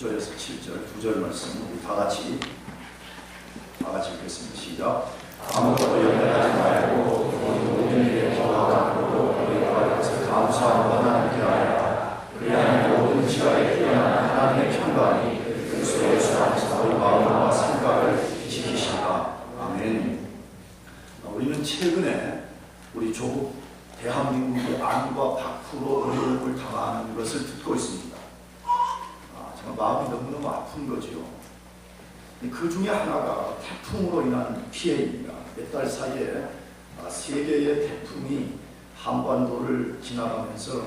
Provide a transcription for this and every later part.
6절에서 7절 2절 말씀 우리 다 같이 읽겠습니다. 시작. 아무것도 연락하지 말고 모든 일에 기도하고 너희가 것을 감사하고 하나님께 하라. 그리하여 모든 지각에 뛰어난 하나님의 평강이 그리스도 예수 안에서 너희 마음과 생각을 지키시라. 아멘. 우리는 최근에 우리 조국 대한민국의 안과 밖으로 어려움을 당하는 것을 듣고 있습니다. 정말 마음이 너무너무 아픈 거지요. 그 중에 하나가 태풍으로 인한 피해입니다. 몇 달 사이에 3개의 태풍이 한반도를 지나가면서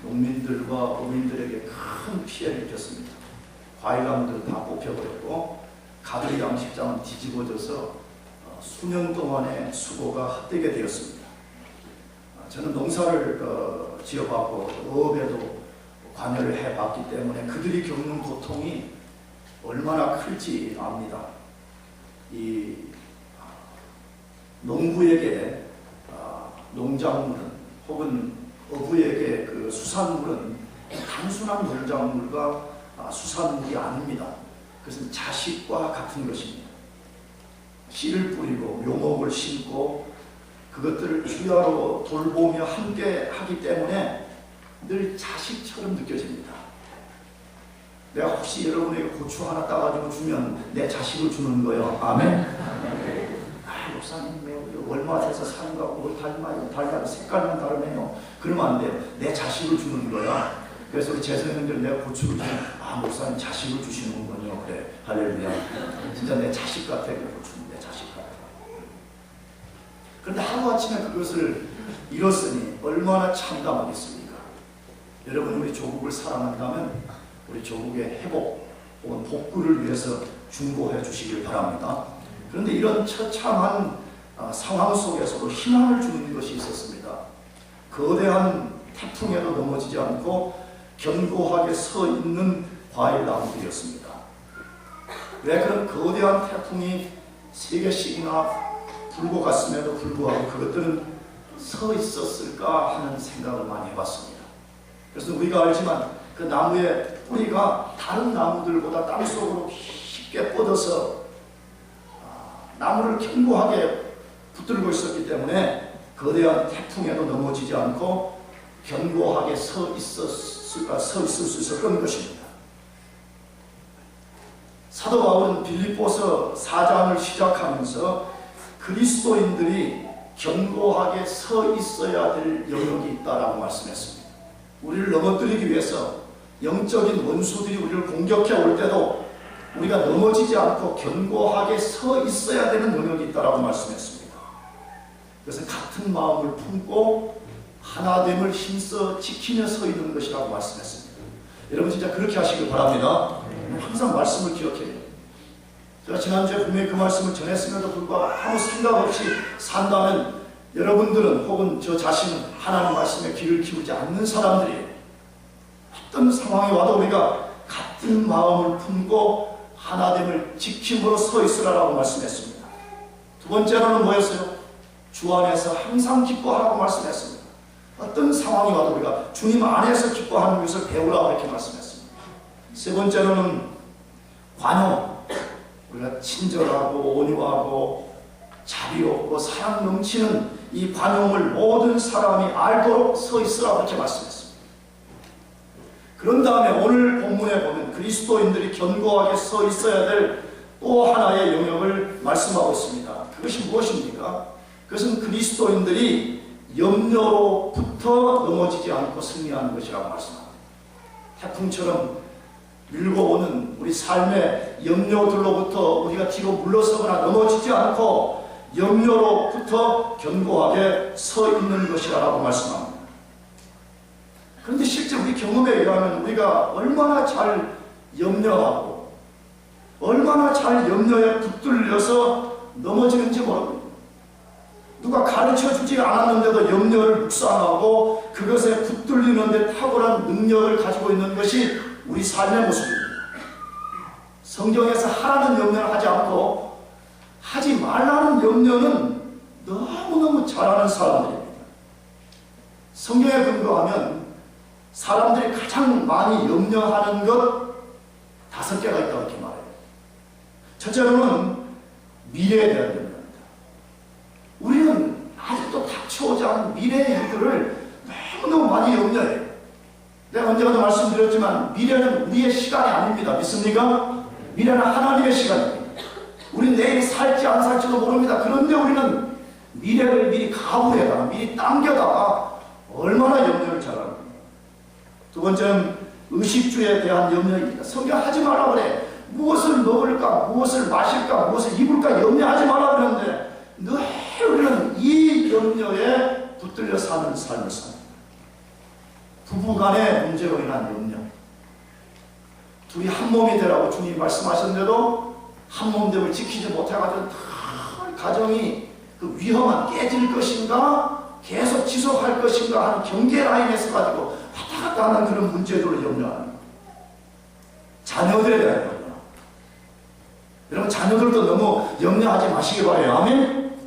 농민들과 어민들에게 큰 피해를 입혔습니다. 과일나무들은 다 뽑혀버렸고 가들 양식장은 뒤집어져서 수년 동안의 수고가 헛되게 되었습니다. 저는 농사를 지어봤고 어업에도 관여를 해봤기 때문에 그들이 겪는 고통이 얼마나 클지 압니다. 이 농부에게 농작물은 혹은 어부에게 그 수산물은 단순한 농작물과 수산물이 아닙니다. 그것은 자식과 같은 것입니다. 씨를 뿌리고 묘목을 심고 그것들을 주야로 돌보며 함께 하기 때문에 늘 자식처럼 느껴집니다. 내가 혹시 여러분에게 고추 하나 따가지고 주면 내 자식을 주는 거예요. 아멘. 목사님 월마트에서 사는 거하고 달마다 색깔만 다르네요. 그러면 안 돼요. 내 자식을 주는 거야. 그래서 우리 재성형들 내가 고추를 주면 목사님 자식을 주시는군요. 그래 할렐루야. 진짜 내 자식 같아. 고추는 내 자식 같아. 그런데 하루아침에 그것을 잃었으니 얼마나 참담하겠습니까? 여러분 우리 조국을 사랑한다면 우리 조국의 회복 혹은 복구를 위해서 중보해 주시길 바랍니다. 그런데 이런 처참한 상황 속에서도 희망을 주는 것이 있었습니다. 거대한 태풍에도 넘어지지 않고 견고하게 서 있는 과일나무들이었습니다. 왜 그런 거대한 태풍이 3개씩이나 불고 갔음에도 불구하고 그것들은 서 있었을까 하는 생각을 많이 해봤습니다. 그래서 우리가 알지만 그 나무의 뿌리가 다른 나무들보다 땅속으로 쉽게 뻗어서 나무를 견고하게 붙들고 있었기 때문에 거대한 태풍에도 넘어지지 않고 견고하게 서 있을 수 있었던 것입니다. 사도 바울은 빌립보서 4장을 시작하면서 그리스도인들이 견고하게 서 있어야 될 영역이 있다라고 말씀했습니다. 우리를 넘어뜨리기 위해서 영적인 원수들이 우리를 공격해 올 때도 우리가 넘어지지 않고 견고하게 서 있어야 되는 영역이 있다라고 말씀했습니다. 그래서 같은 마음을 품고 하나됨을 힘써 지키며 서 있는 것이라고 말씀했습니다. 여러분 진짜 그렇게 하시길 바랍니다. 항상 말씀을 기억해요. 제가 지난주에 분명히 그 말씀을 전했음에도 불구하고 아무 생각 없이 산다면 여러분들은 혹은 저 자신은 하나님 말씀에 귀를 기울이지 않는 사람들이에요. 어떤 상황이 와도 우리가 같은 마음을 품고 하나됨을 지킴으로 서 있으라고 말씀했습니다. 두 번째로는 뭐였어요? 주 안에서 항상 기뻐하라고 말씀했습니다. 어떤 상황이 와도 우리가 주님 안에서 기뻐하는 것을 배우라고 이렇게 말씀했습니다. 세 번째로는 관용. 우리가 친절하고 온유하고 자비롭고 사랑 넘치는 이 관용을 모든 사람이 알도록 서 있으라고 이렇게 말씀했습니다. 그런 다음에 오늘 본문에 보면 그리스도인들이 견고하게 서 있어야 될 또 하나의 영역을 말씀하고 있습니다. 그것이 무엇입니까? 그것은 그리스도인들이 염려로부터 넘어지지 않고 승리하는 것이라고 말씀합니다. 태풍처럼 밀고 오는 우리 삶의 염려들로부터 우리가 뒤로 물러서거나 넘어지지 않고 염려로부터 견고하게 서 있는 것이라고 말씀합니다. 그런데 실제 우리 경험에 의하면 우리가 얼마나 잘 염려하고 얼마나 잘 염려에 붙들려서 넘어지는지 모릅니다. 누가 가르쳐주지 않았는데도 염려를 묵상하고 그것에 붙들리는 데 탁월한 능력을 가지고 있는 것이 우리 삶의 모습입니다. 성경에서 하라는 염려를 하지 않고 하지 말라는 염려는 너무너무 잘하는 사람들입니다. 성경에 근거하면 사람들이 가장 많이 염려하는 것 5개가 있다고 이렇게 말해요. 첫째로는 미래에 대한 염려입니다. 우리는 아직도 닥쳐오지 않은 미래의 일들을 너무너무 많이 염려해요. 내가 언제가도 말씀드렸지만 미래는 우리의 시간이 아닙니다. 믿습니까? 미래는 하나님의 시간입니다. 우리는 내일 살지 안 살지도 모릅니다. 그런데 우리는 미래를 미리 가부해다가 미리 당겨다가 얼마나 염려를 잘합니까? 두 번째는 의식주에 대한 염려입니다. 성경 하지 말라 그래. 무엇을 먹을까, 무엇을 마실까, 무엇을 입을까 염려하지 말라 그러는데 늘 우리는 이 염려에 붙들려 사는 삶을 삽니다. 부부간의 문제로 인한 염려. 둘이 한 몸이 되라고 주님 말씀하셨는데도 한 몸됨을 지키지 못해가지고 가정이 그 위험한 깨질 것인가 계속 지속할 것인가 하는 경계 라인에서 가지고 왔다 갔다 하는 그런 문제들을 염려하는 거예요. 자녀들에 대한 염려. 여러분 자녀들도 너무 염려하지 마시기 바라요. 아멘?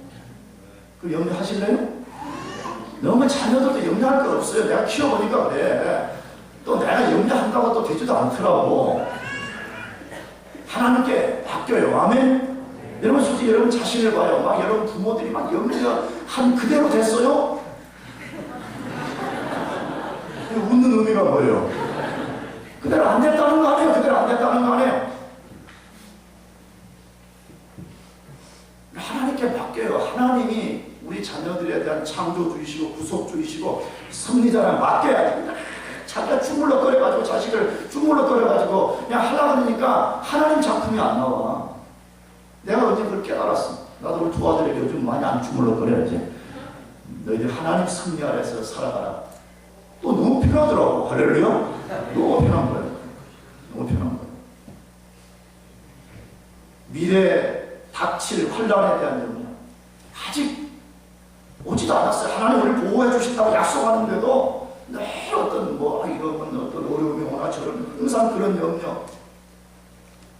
그 염려하실래요? 너무 자녀들도 염려할 거 없어요. 내가 키워보니까 그래. 또 내가 염려한다고 또 되지도 않더라고. 하나님께 맡겨요. 아멘? 여러분 솔직히 여러분 자신을 봐요. 막 여러분 부모들이 막 염려한 그대로 됐어요? 웃는 의미가 뭐예요? 그대로 안 됐다는 거 아니에요? 그대로 안 됐다는 거 아니에요? 하나님께 맡겨요. 하나님이 우리 자녀들에 대한 창조주이시고 구속주이시고 섭리자랑 맡겨야지. 자기가 주물럭거려가지고 자식을 주물럭거려가지고 그냥 하려고 그러니까 하나님 작품이 안 나와. 내가 언제 그걸 깨달았어. 나도 우리 두 아들에게 요즘 많이 안 주물럭거려야지. 너희들 하나님 섭리 아래서 살아가라. 또 너무 편하더라고. 할렐루야. 너무 편한 거예요. 너무 편한 거예요. 미래에 닥칠 환란에 대한 염려. 아직 오지도 않았어요. 하나님 우리를 보호해 주신다고 약속하는데도 늘 어떤 이런 어떤 어려움이 오나 저런 항상 그런 염려.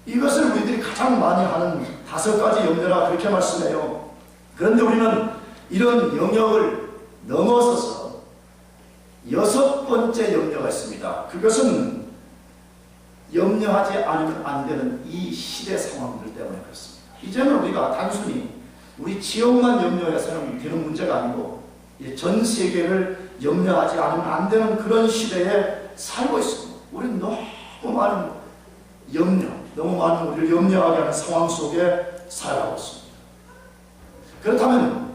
이것을 우리들이 가장 많이 하는 5가지 염려라 그렇게 말씀해요. 그런데 우리는 이런 영역을 넘어서서 6번째 염려가 있습니다. 그것은 염려하지 않으면 안 되는 이 시대 상황들 때문에 그렇습니다. 이제는 우리가 단순히 우리 지역만 염려해서는 되는 문제가 아니고 전 세계를 염려하지 않으면 안 되는 그런 시대에 살고 있습니다. 우리는 너무 많은 염려, 너무 많은 우리를 염려하게 하는 상황 속에 살아가고 있습니다. 그렇다면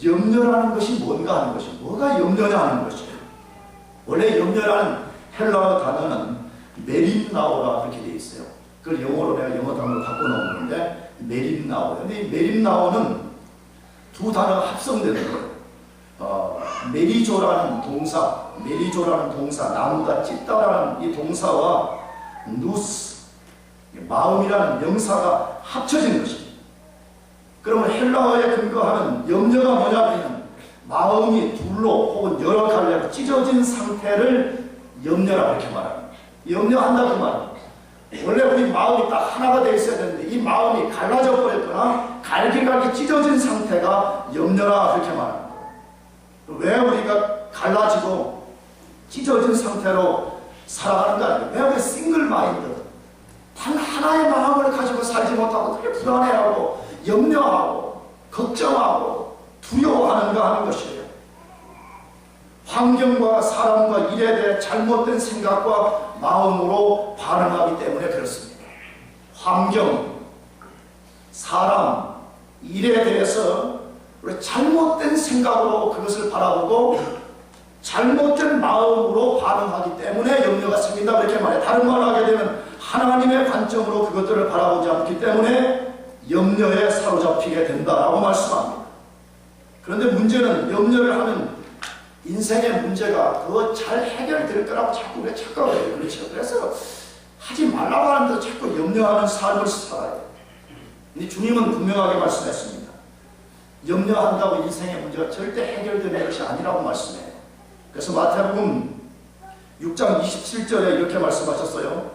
염려라는 것이 뭔가 하는 것이 뭐가 염려냐 하는 것이에요. 원래 염려라는 헬라어 단어는 메림나오라 그렇게 되어 있어요. 그걸 영어로 내가 영어 단어로 바꿔놓은 건데 메림나오. 근데 이 메림나오는 두 단어가 합성되는 거예요. 메리조라는 동사, 나무가 찢다라는 이 동사와 누스, 마음이라는 명사가 합쳐진 것입니다. 그러면 헬라어에 근거하는 염려가 뭐냐면 마음이 둘로 혹은 여러 갈래로 찢어진 상태를 염려라고 이렇게 말합니다. 염려한다고 말합니다. 원래 우리 마음이 딱 하나가 되어 있어야 되는데 이 마음이 갈라져 버렸거나 갈기갈기 찢어진 상태가 염려라 그렇게 말합니다. 왜 우리가 갈라지고 찢어진 상태로 살아가는가? 왜 우리 싱글 마인드 단 하나의 마음을 가지고 살지 못하고 되게 불안해하고 염려하고 걱정하고 두려워하는가 하는 것이에요. 환경과 사람과 일에 대해 잘못된 생각과 마음으로 반응하기 때문에 그렇습니다. 환경, 사람, 일에 대해서 우리 잘못된 생각으로 그것을 바라보고 잘못된 마음으로 반응하기 때문에 염려가 생긴다 그렇게 말해요. 다른 말을 하게 되면 하나님의 관점으로 그것들을 바라보지 않기 때문에 염려에 사로잡히게 된다라고 말씀합니다. 그런데 문제는 염려를 하면 인생의 문제가 더 잘 해결될 거라고 자꾸 우리가 착각해요. 그렇죠. 그래서 하지 말라고 하는데도 자꾸 염려하는 삶을 살아요. 근데 주님은 분명하게 말씀했습니다. 염려한다고 인생의 문제가 절대 해결되는 것이 아니라고 말씀해요. 그래서 마태복음 6장 27절에 이렇게 말씀하셨어요.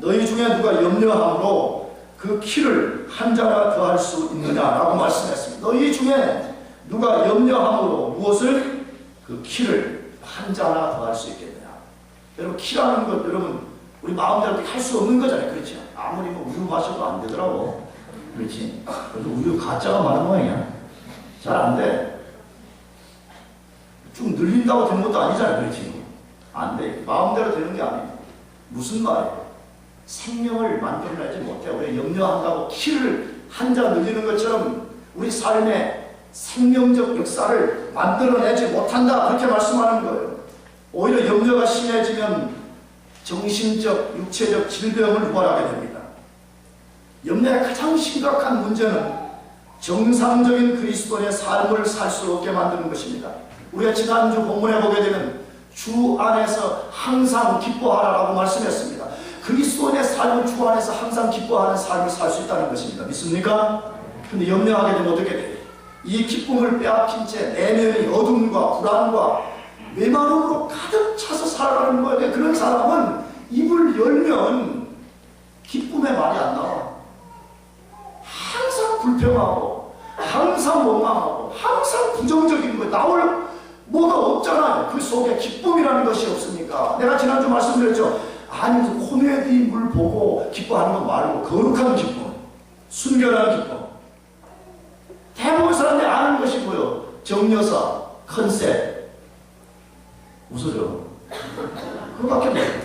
너희 중에 누가 염려함으로 그 키를 한 자나 더할 수 있느냐라고 말씀했습니다. 너희 중에 누가 염려함으로 무엇을? 그 키를 한 자나 더할 수 있겠느냐. 여러분 키라는 것 여러분 우리 마음대로 할 수 없는 거잖아요. 그렇죠? 아무리 뭐 우유 마셔도 안 되더라고. 그렇지? 그래도 우유 가짜가 많은 모양이야. 잘 안 돼. 좀 늘린다고 되는 것도 아니잖아요. 그렇지? 안 돼. 마음대로 되는 게 아니에요. 무슨 말이에요? 생명을 만들어내지 못해. 우리 염려한다고 키를 한자 늘리는 것처럼 우리 삶의 생명적 역사를 만들어내지 못한다. 그렇게 말씀하는 거예요. 오히려 염려가 심해지면 정신적, 육체적 질병을 유발하게 됩니다. 염려의 가장 심각한 문제는 정상적인 그리스도인의 삶을 살 수 없게 만드는 것입니다. 우리가 지난주 본문에 보게 되면 주 안에서 항상 기뻐하라라고 말씀했습니다. 그리스도인의 삶은 주 안에서 항상 기뻐하는 삶을 살 수 있다는 것입니다. 믿습니까? 근데 염려하게 되면 어떻게 돼요? 이 기쁨을 빼앗긴 채 내면이 어둠과 불안과 메마름으로 가득 차서 살아가는 거예요. 그런 사람은 입을 열면 기쁨의 말이 안 나와. 항상 불평하고 항상 원망하고 항상 부정적인 거예요. 나올 뭐가 없잖아요. 그 속에 기쁨이라는 것이 없으니까. 내가 지난주 말씀드렸죠. 아니 코미디물 보고 기뻐하는 거 말고 거룩한 기쁨, 순결한 기쁨. 대부분 사람들이 아는 것이 뭐예요? 정여사, 컨셉. 웃어줘. 그거밖에 없어요.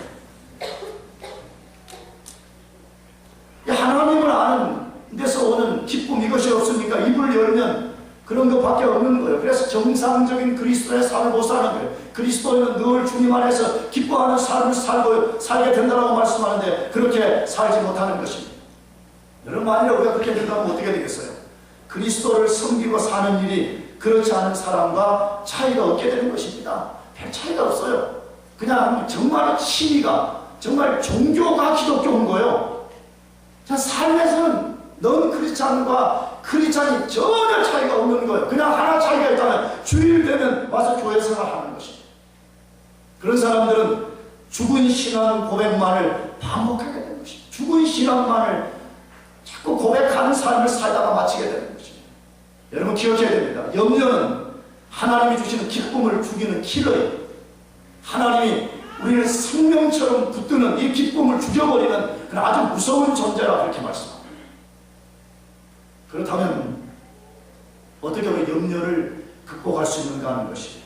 하나님을 아는 데서 오는 기쁨, 이것이 없으니까 입을 열면 그런 것밖에 없는 거예요. 그래서 정상적인 그리스도의 삶을 못 사는 거예요. 그리스도인은 늘 주님 안에서 기뻐하는 삶을 살게 된다고 말씀하는데 그렇게 살지 못하는 것입니다. 여러분, 만일에 우리가 그렇게 된다면 어떻게 되겠어요? 그리스도를 섬기고 사는 일이 그렇지 않은 사람과 차이가 없게 되는 것입니다. 별 차이가 없어요. 그냥 정말 취미가, 정말 종교가 기독교인 거예요. 삶에서는 넌 크리스찬과 크리스찬이 전혀 차이가 없는 거예요. 그냥 하나 차이가 있다면 주일 되면 와서 교회 생활하는 것입니다. 그런 사람들은 죽은 신앙 고백만을 반복하게 되는 것입니다. 죽은 신앙만을 자꾸 고백하는 삶을 살다가 마치게 되는 것입니다. 여러분 기억해야 됩니다. 염려는 하나님이 주시는 기쁨을 죽이는 킬러예요. 하나님이 우리를 생명처럼 붙드는 이 기쁨을 죽여버리는 그런 아주 무서운 존재라 그렇게 말씀합니다. 그렇다면 어떻게 우리 염려를 극복할 수 있는가 하는 것입니다.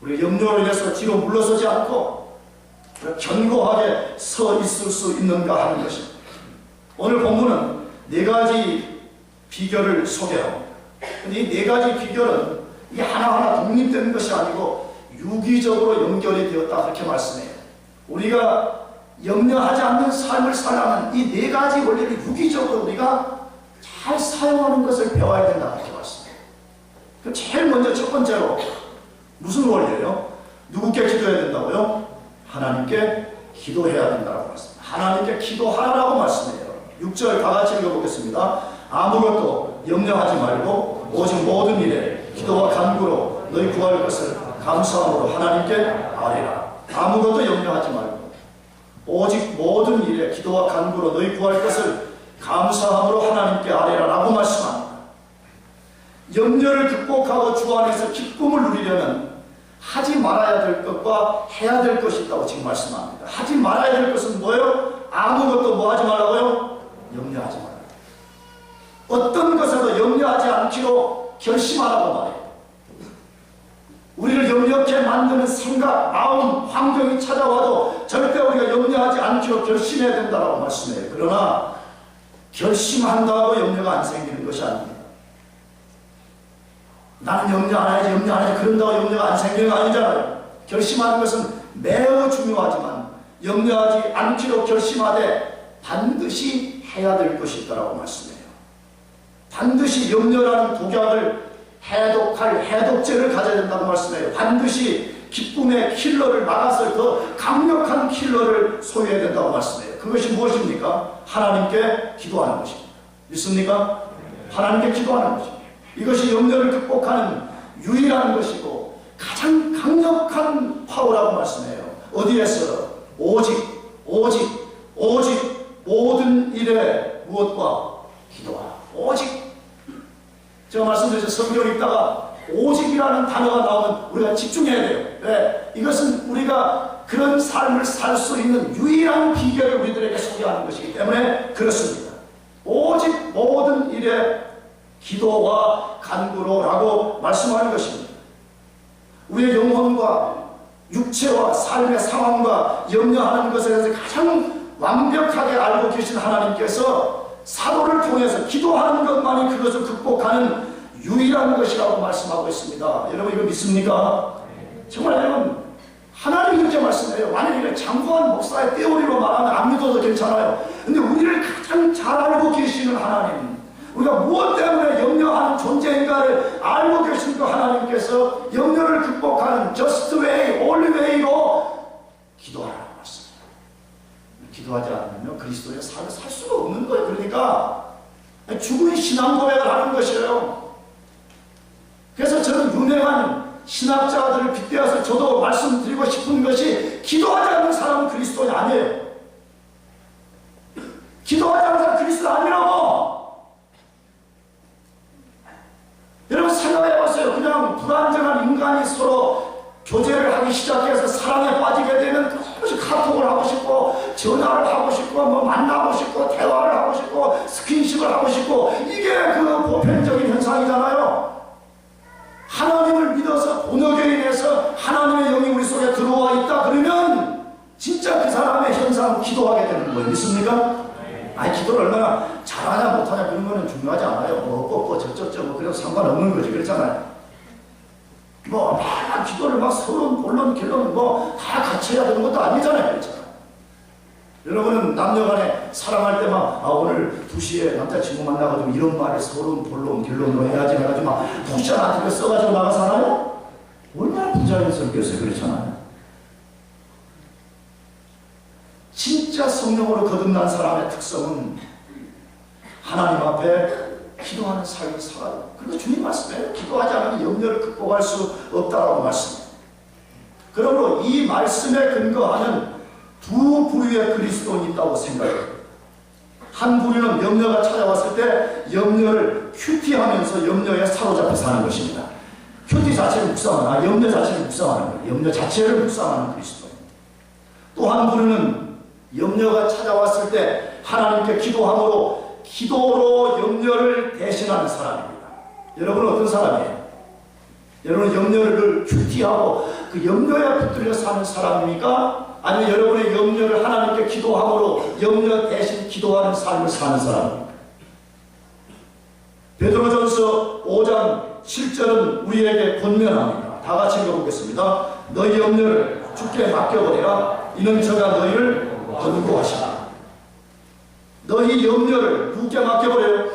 우리 염려로 인해서 뒤로 물러서지 않고 견고하게 서 있을 수 있는가 하는 것입니다. 오늘 본문은 네 가지 비결을 소개합니다. 근데 이 네 가지 비결은 이게 하나하나 독립되는 것이 아니고 유기적으로 연결이 되었다 그렇게 말씀해요. 우리가 염려하지 않는 삶을 살아가는 이 네 가지 원리를 유기적으로 우리가 잘 사용하는 것을 배워야 된다 그렇게 말씀해요. 제일 먼저 첫 번째로 무슨 원리예요? 누구께 기도해야 된다고요? 하나님께 기도해야 된다고 말씀합니다. 하나님께 기도하라고 말씀해요. 6절 다 같이 읽어보겠습니다. 아무것도 염려하지 말고 오직 모든 일에 기도와 간구로 너희 구할 것을 감사함으로 하나님께 아뢰라. 아무것도 염려하지 말고 오직 모든 일에 기도와 간구로 너희 구할 것을 감사함으로 하나님께 아뢰라 라고 말씀합니다. 염려를 극복하고 주 안에서 기쁨을 누리려면 하지 말아야 될 것과 해야 될 것이 있다고 지금 말씀합니다. 하지 말아야 될 것은 뭐예요? 아무것도 뭐 하지 말라고요? 염려하지 말아요. 어떤 것에도 염려하지 않기로 결심하라고 말해요. 우리를 염려케 만드는 생각, 마음, 환경이 찾아와도 절대 우리가 염려하지 않기로 결심해야 된다고 말씀해요. 그러나 결심한다고 염려가 안 생기는 것이 아닙니다. 나는 염려 안 해야지, 염려 안 해야지, 그런다고 염려가 안 생기는 거 아니잖아요. 결심하는 것은 매우 중요하지만 염려하지 않기로 결심하되 반드시 해야 될 것이 있다고 말씀해요. 반드시 염려라는 독약을 해독할 해독제를 가져야 된다고 말씀해요. 반드시 기쁨의 킬러를 막아서 더 강력한 킬러를 소유해야 된다고 말씀해요. 그것이 무엇입니까? 하나님께 기도하는 것입니다. 믿습니까? 하나님께 기도하는 것입니다. 이것이 염려를 극복하는 유일한 것이고 가장 강력한 파워라고 말씀해요. 어디에서? 오직 모든 일에 무엇과? 기도하라. 오직. 제가 말씀드렸죠. 성경 읽다가 오직이라는 단어가 나오면 우리가 집중해야 돼요. 왜? 이것은 우리가 그런 삶을 살 수 있는 유일한 비결을 우리들에게 소개하는 것이기 때문에 그렇습니다. 오직 모든 일에 기도와 간구로라고 말씀하는 것입니다. 우리의 영혼과 육체와 삶의 상황과 염려하는 것에 대해서 가장 완벽하게 알고 계신 하나님께서 사도를 통해서 기도하는 것만이 그것을 극복하는 유일한 것이라고 말씀하고 있습니다. 여러분 이거 믿습니까? 정말 여러분 하나님이 그렇게 말씀해요. 만약 이게 장구한 목사의 떼오리로 말하면 안 믿어도 괜찮아요. 근데 우리를 가장 잘 알고 계시는 하나님, 우리가 무엇 때문에 염려하는 존재인가를 알고 계신 그 하나님께서 염려를 극복하는 just way, only way로 기도하라고 말씀합니다. 기도하지 않으면 그리스도의 삶을 살 수가 없는 거예요. 그러니까 죽은 신앙 고백을 하는 것이에요. 그래서 저는 유명한 신학자들을 빗대어서 저도 말씀드리고 싶은 것이 기도하지 않는 사람은 그리스도인이 아니에요. 기도하지 않는 사람은 그리스도 아니라고. 여러분 생각해보세요. 그냥 불안정한 인간이 서로 교제를 하기 시작해서 사랑에 빠지게 되면 조금씩 카톡을 하고 싶고 전화를 하고 싶고 뭐 만나고 싶고 대화를 하고 싶고 스킨십을 하고 싶고 이게 그 보편적인 현상이잖아요. 하나님을 믿어서 본역에 인해서 하나님의 영이 우리 속에 들어와 있다 그러면 진짜 그 사람의 현상은 기도하게 되는 거예요. 믿습니까? 아니 기도를 얼마나 잘하냐 못하냐 그런 거는 중요하지 않아요. 뭐 저쩌고 뭐 그래도 상관없는 거지. 그렇잖아요. 뭐 막 기도를 막 서론 본론 결론 뭐 다 같이 해야 되는 것도 아니잖아요. 그렇잖아요. 여러분은 남녀간에 사랑할 때 막 오늘 2시에 남자친구 만나가지고 이런 말을 서론 본론 결론으로 해야지 해가지고 막 포션 같은 거 써가지고 나가서 하나요? 얼마나 부자연스럽겠어요. 그렇잖아요. 진짜 성령으로 거듭난 사람의 특성은 하나님 앞에 기도하는 삶을 살아요. 그리고 주님 말씀에 기도하지 않으면 염려를 극복할 수 없다라고 말씀해요. 그러므로 이 말씀에 근거하는 두 부류의 그리스도인이 있다고 생각해요. 한 부류는 염려가 찾아왔을 때 염려를 큐티하면서 염려에 사로잡혀 사는 것입니다. 큐티 자체를 묵상하는, 염려 자체를 묵상하는 거예요. 염려 자체를 묵상하는 그리스도인. 또 한 부류는 염려가 찾아왔을 때 하나님께 기도함으로 기도로 염려를 대신하는 사람입니다. 여러분은 어떤 사람이에요? 여러분은 염려를 큐티하고 그 염려에 붙들려 사는 사람입니까? 아니면 여러분의 염려를 하나님께 기도함으로 염려 대신 기도하는 삶을 사는 사람입니까? 베드로전서 5장 7절은 우리에게 권면합니다. 다 같이 읽어보겠습니다. 너희 염려를 주께 맡겨버리라. 이는 저가 너희를 권고하시라. 너희 염려를 누구께 맡겨버려요?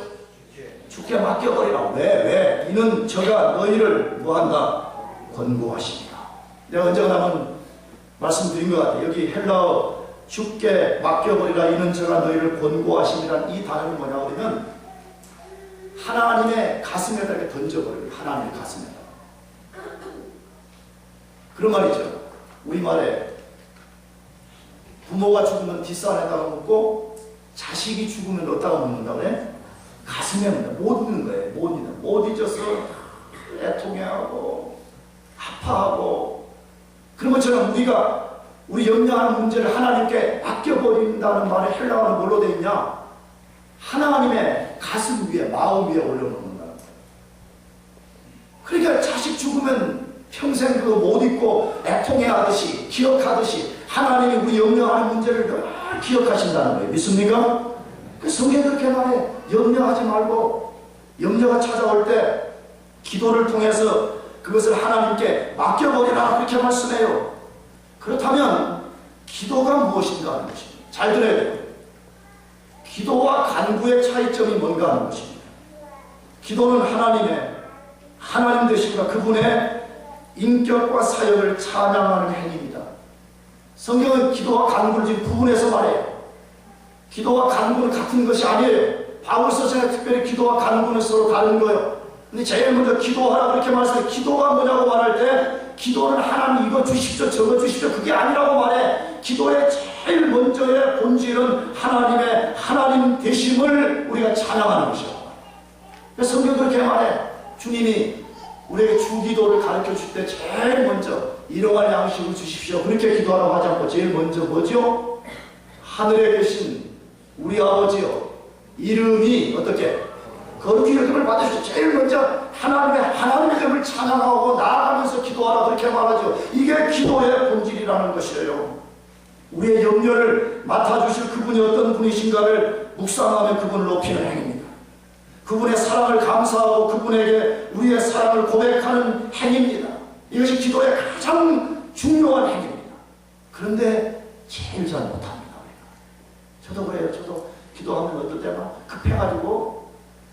주께 맡겨버리라. 왜? 이는 저가 너희를 뭐한다? 권고하십니다. 내가 언젠가 한번 말씀드린 것 같아요. 여기 헬라어 주께 맡겨버리라 이는 저가 너희를 권고하십니다는 이 단어는 뭐냐 그러면 하나님의 가슴에다 이렇게 던져버려요. 하나님의 가슴에다. 그런 말이죠. 우리말에 부모가 죽으면 뒷산에다가 묻고 자식이 죽으면 어디다가 묻는다고 그래? 가슴에 묻는다. 못 잊는 거예요. 못 잊어서 애통해하고 아파하고 그런 것처럼 우리가 우리 염려하는 문제를 하나님께 맡겨버린다는 말에 헬라어는 뭘로 되어 있냐? 하나님의 가슴 위에 마음 위에 올려놓는다는 거예요. 그러니까 자식 죽으면 평생 그거 못 잊고 애통해하듯이 기억하듯이 하나님이 우리 염려하는 문제를 늘 기억하신다는 거예요. 믿습니까? 그 성경이 그렇게 말해. 염려하지 말고 염려가 찾아올 때 기도를 통해서 그것을 하나님께 맡겨버리라 그렇게 말씀해요. 그렇다면 기도가 무엇인가 하는 것입니다. 잘 들어야 돼요. 기도와 간구의 차이점이 뭔가 하는 것입니다. 기도는 하나님 되심과 그분의 인격과 사역을 찬양하는 행위입니다. 성경은 기도와 간구를 지금 구분해서 말해요. 기도와 간구는 같은 것이 아니에요. 바울서전에 특별히 기도와 간구는 서로 다른 거예요. 근데 제일 먼저 기도하라 그렇게 말했어요. 기도가 뭐냐고 말할 때 기도는 하나님 이거 주십시오 저거 주십시오 그게 아니라고 말해. 기도의 제일 먼저의 본질은 하나님의 하나님 되심을 우리가 찬양하는 것이요. 성경 그렇게 말해. 주님이 우리에게 주기도를 가르쳐 줄 때 제일 먼저 일용할 양식을 주십시오. 그렇게 기도하라고 하지 않고 제일 먼저 뭐죠? 하늘에 계신 우리 아버지요, 이름이 어떻게 거룩히 여김을 받으십시오. 제일 먼저 하나님의 이름을 찬양하고 나아가면서 기도하라 그렇게 말하죠. 이게 기도의 본질이라는 것이에요. 우리의 염려를 맡아주실 그분이 어떤 분이신가를 묵상하며 그분을 높이는 행위입니다. 그분의 사랑을 감사하고 그분에게 우리의 사랑을 고백하는 행위입니다. 이것이 기도의 가장 중요한 행위입니다. 그런데 제일 잘 못합니다. 저도 그래요. 저도 기도하면 어떨 때나 급해가지고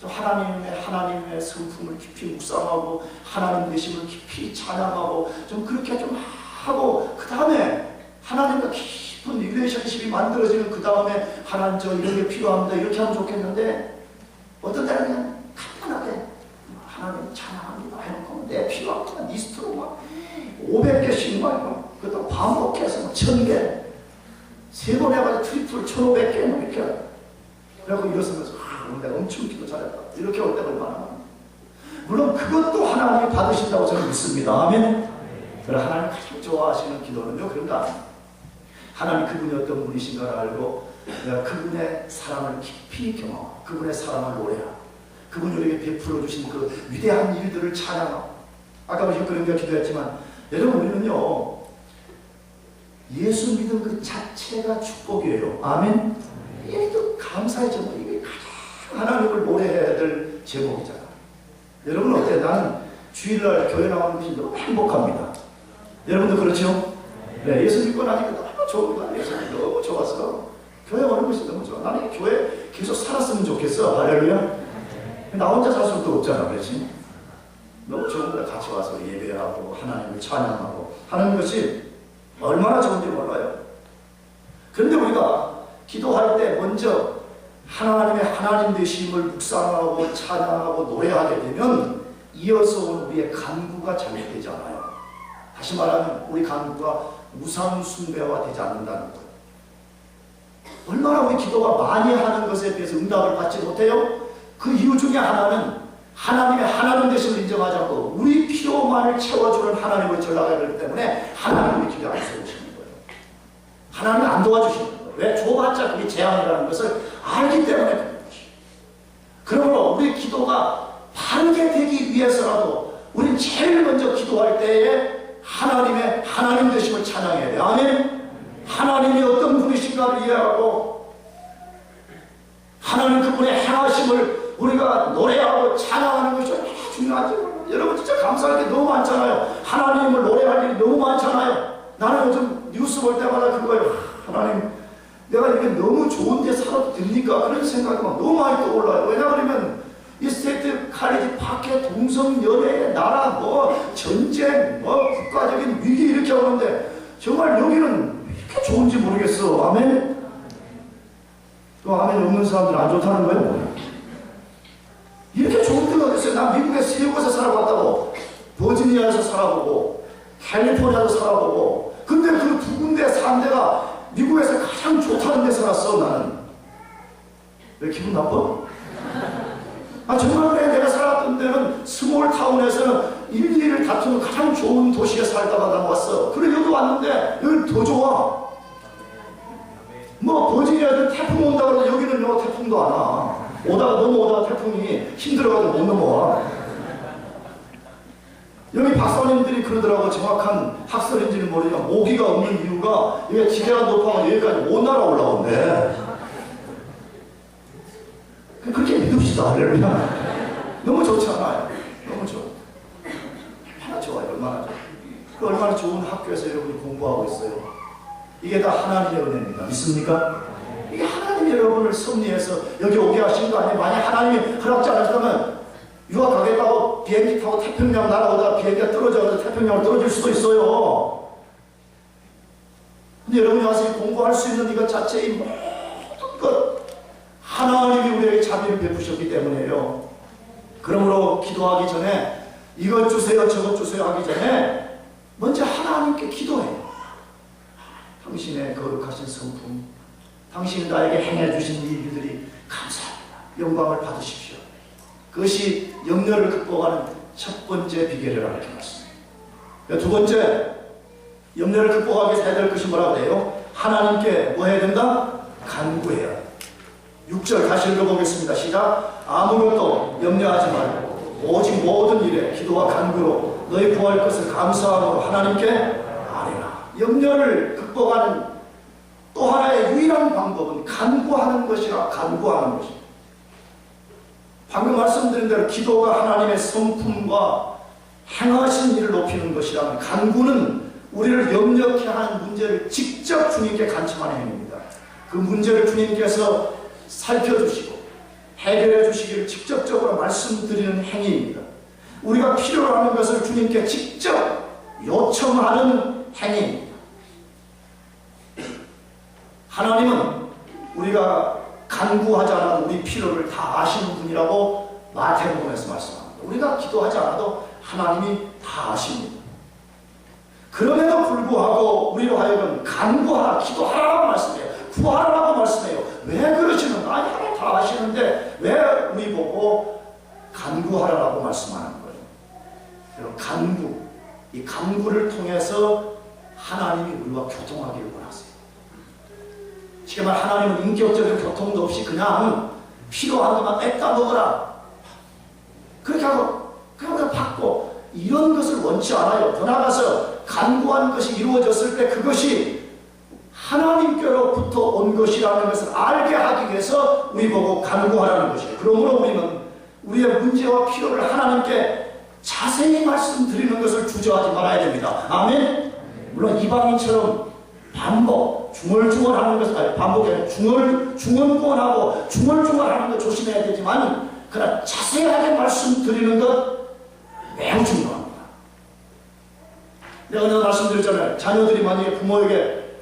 하나님의 성품을 깊이 묵상하고 하나님 되심을 깊이 찬양하고 좀 그렇게 좀 하고 그 다음에 하나님과 깊은 리레이션십이 만들어지는 그 다음에 하나님 저 이런 게 필요합니다. 이렇게 하면 좋겠는데 어떤 때는 그냥 간단하게 하나님 찬양합니다 해놓고 내 필요한 것만 리스트로 막 500개씩 막 그것도 반복해서 막 1000개 3번 해가지고 트리플 1500개 막 이렇게 그래갖고 일어서면서 내가 엄청 기도 잘했다 이렇게 올 때가 얼마나 많아. 물론 그것도 하나님이 받으신다고 저는 믿습니다. 아멘. 그러나 하나님 가장 좋아하시는 기도는요 그런 거 아니에요. 하나님 그분이 어떤 분이신가를 알고 내가 그분의 사랑을 깊이 경험하고 그분의 사랑을 노래하고 그분이 우리에게 베풀어 주신 그 위대한 일들을 찬양하고 아까 우리 그런 거 기도했지만 여러분 우리는요 예수 믿음 그 자체가 축복이에요. 아멘. 이게 또 감사의 제목 이게 가장 하나님을 노래해야 될 제목이잖아. 여러분 어때요? 나는 주일날 교회 나가는 것이 너무 행복합니다. 여러분도 그렇죠? 네, 예수 믿고 나니까 너무 좋은 예수 너무 좋아서 교회 오는 것이 너무 좋아. 나는 교회 계속 살았으면 좋겠어. 할렐루야. 나 혼자 살 수도 없잖아. 그렇지? 너무 좋은 데 같이 와서 예배하고 하나님을 찬양하고 하는 것이 얼마나 좋은지 몰라요. 그런데 우리가 기도할 때 먼저 하나님의 하나님 되심을 묵상하고 찬양하고 노래하게 되면 이어서 온 우리의 간구가 잘못되지 않아요. 다시 말하면 우리 간구가 우상 숭배화 되지 않는다는 거예요. 얼마나 우리 기도가 많이 하는 것에 비해서 응답을 받지 못해요? 그 이유 중에 하나는 하나님의 하나님 되심을 인정하지 않고 우리 필요만을 채워주는 하나님을 전락해야 되기 때문에 하나님 우리 기도 안 세우시는 거예요. 하나님이 안 도와주시는 거예요. 왜? 줘봤자 그게 재앙이라는 것을 알기 때문에 그런 것이에요. 그러므로 우리 기도가 바르게 되기 위해서라도 우리는 제일 먼저 기도할 때에 하나님의 하나님 되심을 찬양해야 돼요. 아멘. 하나님이 어떤 분이신가를 이해하고 하나님 그분의 행하심을 우리가 노래하고 찬양하는 것이 아주 중요하죠. 여러분 진짜 감사할 게 너무 많잖아요. 하나님을 노래할 일이 너무 많잖아요. 나는 요즘 뉴스 볼 때마다 그거예요. 하나님 내가 이게 너무 좋은 데 살아도 됩니까? 그런 생각이 막 너무 많이 떠올라요. 왜냐 그러면 이 스테이트 칼리지 밖에 동성 연애 나라 뭐 전쟁 뭐 국가적인 위기 이렇게 오는데 정말 여기는 이렇게 좋은지 모르겠어. 아멘. 또 아멘 없는 사람들은 안 좋다는 거예요. 이렇게 좋은 데가 어딨어요? 난 미국에 3곳에 살아봤다고. 버지니아에서 살아보고 캘리포니아에서 살아보고 근데 그 2군데 3대가 미국에서 가장 좋다는 데 살았어. 나는 왜 기분 나빠? 아 정말 그래. 내가 살았던 데는 스몰 타운에서는 1, 2를 다투는 가장 좋은 도시에 살다가 난 왔어. 그래 여기 왔는데 여기 더 좋아. 뭐 버지니아에서 태풍 온다 그러는데 여기는 뭐 태풍도 안 와. 넘어오다가 태풍이 힘들어가지고 못 넘어와. 여기 박사님들이 그러더라고. 정확한 학설인지는 모르지만 모기가 없는 이유가 여기가 지대가 높아서 여기까지 못 날아올라온대. 그렇게 믿읍시다. 할렐루야. 너무 좋지 않아요? 너무 좋아. 얼마나 좋아요. 얼마나 좋아. 그 얼마나 좋은 학교에서 여러분이 공부하고 있어요. 이게 다 하나님의 은혜입니다. 믿습니까? 이게 하나님이 여러분을 섭리해서 여기 오게 하신 거 아니에요? 만약 하나님이 허락지 않으시다면 유학 가겠다고 비행기 타고 태평양 날아오다가 비행기가 떨어져서 태평양을 떨어질 수도 있어요. 근데 여러분이 와서 공부할 수 있는 이것 자체 이 모든 것 하나님이 우리에게 자비를 베푸셨기 때문에요. 그러므로 기도하기 전에 이것 주세요 저것 주세요 하기 전에 먼저 하나님께 기도해요. 당신의 거룩하신 성품, 당신이 나에게 행해주신 일들이 감사합니다. 영광을 받으십시오. 그것이 염려를 극복하는 첫 번째 비결이라고 이렇게 말씀합니다. 두 번째, 염려를 극복하기 위해서 해야 될 것이 뭐라고 해요? 하나님께 뭐 해야 된다? 간구해야 돼. 6절 다시 읽어보겠습니다. 시작. 아무것도 염려하지 말고 오직 모든 일에 기도와 간구로 너희 구할 것을 감사함으로 하나님께 아뢰라. 염려를 극복하는 또 하나의 유일한 방법은 간구하는 것이라. 간구하는 것입니다. 방금 말씀드린 대로 기도가 하나님의 성품과 행하신 일을 높이는 것이라면, 간구는 우리를 염려케 하는 문제를 직접 주님께 간청하는 행위입니다. 그 문제를 주님께서 살펴주시고 해결해 주시기를 직접적으로 말씀드리는 행위입니다. 우리가 필요로 하는 것을 주님께 직접 요청하는 행위입니다. 하나님은 우리가 간구하지 않아도 우리 필요를 다 아시는 분이라고 마태복음에서 말씀합니다. 우리가 기도하지 않아도 하나님이 다 아십니다. 그럼에도 불구하고 우리로 하여금 간구하라, 기도하라고 말씀해요. 구하라고 말씀해요. 왜 그러시는가? 하나님 다 아시는데 왜 우리 보고 간구하라고 말씀하는 거예요? 여러분, 간구, 이 간구를 통해서 하나님이 우리와 교통하기를 원하세요. 쉽게 말 하나님은 인격적인 교통도 없이 그냥 필요한 것만 뺏다 먹어라, 그렇게 하고 그냥 받고, 이런 것을 원치 않아요. 더 나아가서 간구한 것이 이루어졌을 때 그것이 하나님께로부터 온 것이라는 것을 알게 하기 위해서 우리 보고 간구하라는 것이에요. 그러므로 우리는 우리의 문제와 필요를 하나님께 자세히 말씀드리는 것을 주저하지 말아야 됩니다. 아멘? 물론 이방인처럼 반복, 중얼중얼하는 것은, 아니 반복이 아니라 중얼중얼하고 중얼중얼하는 것 조심해야 되지만, 그러나 자세하게 말씀드리는 것 매우 중요합니다. 내가 오늘 말씀드렸잖아요. 자녀들이 만약에 부모에게